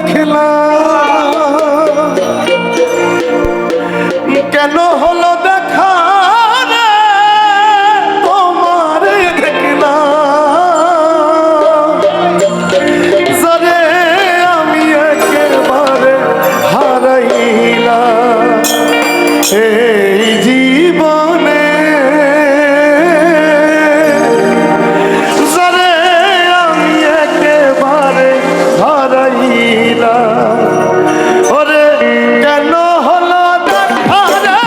দেখলাম কেন হলো দেখা রে তোমার দেখলাম যারে আমি একেবারে হারাইলাম এই জীবনে যারে আমি একেবারে হারাইলাম ওরে কেন হলো দেখা রে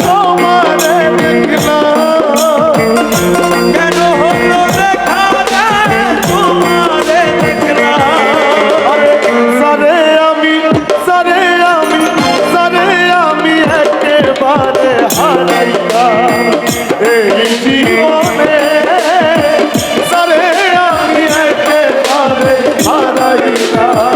তোমারে দেখলাম কেন হলো দেখা রে তোমারে দেখলাম যারে আমি একেবারে হারাইলাম এই জীবনে যারে আমি একেবারে হারাইলাম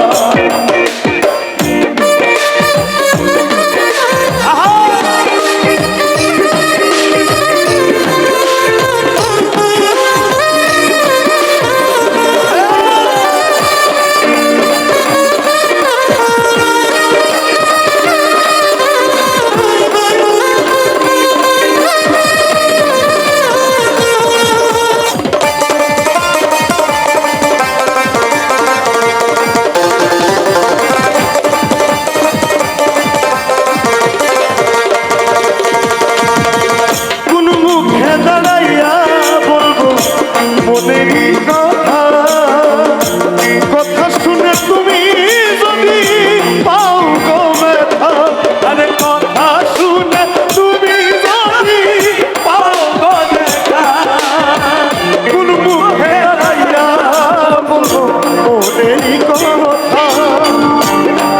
কথা শুনে তুমি যদি পাও গো ব্যথা আরে কথা শুনে তুমি যদি পাও গো ব্যথা কোন মুখে দাঁড়াইয়া বলবো মনেরই কথা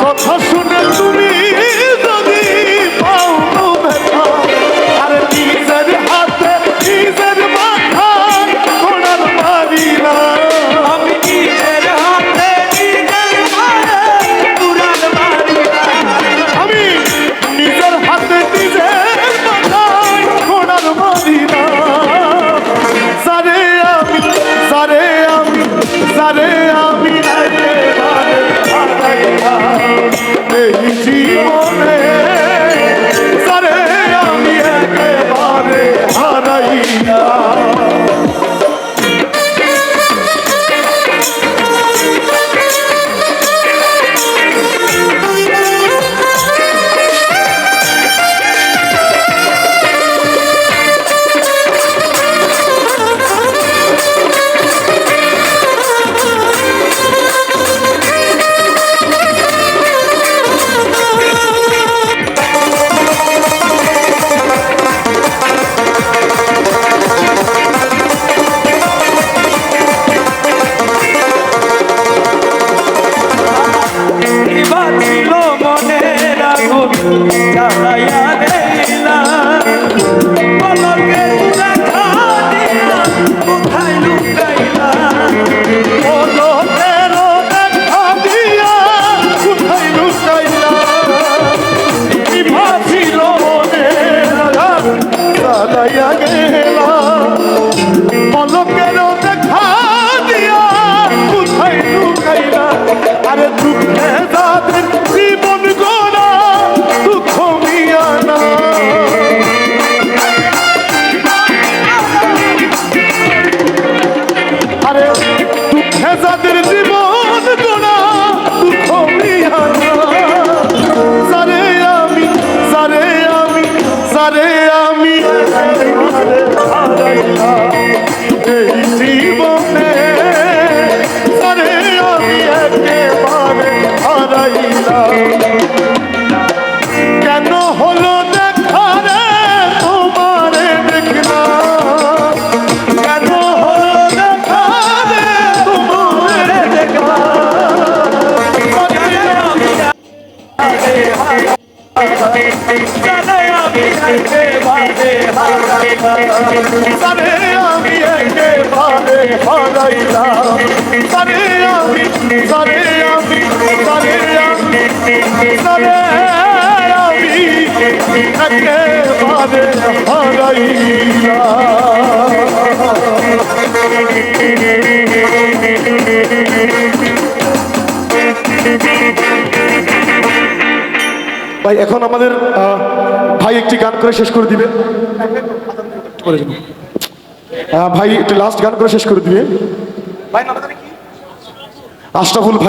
কথা শুনে তুমি যদি পাও গো ব্যথা আরে নিজের হাতে নিজের মাথায় ঘোড়ার মারি না আমি নিজের হাতে নিজের মাথায় ঘোড়ার মারি না আমি নিজের হাতে নিজের মাথায় ঘোড়ার মারি না যারে আমি একেবারে হারাইলাম এই জীবনে যারে আমি একেবারে হারাইলাম আরে দুঃখে যাদের জীবন গোড়া দুঃখ মিয়া না আরে দুঃখে যাদের জীবন গোড়া দুঃখ মিয়া না যারে আমি হারাইলাম এই জীবনে যারে আমি একেবারে হারাইলাম কেন হলো দেখা রে তোমারে দেখলাম কেন হলো দেখা রে তোমারে দেখলাম যারে আমি একেবারে হারাইলাম যারে আমি একেবারে হারাইলাম ভাই এখন আমাদের ভাই একটি গান করে শেষ করে দিবে ভাই একটি লাস্ট গান করে শেষ করে দিবে আশরাফুল ভাই।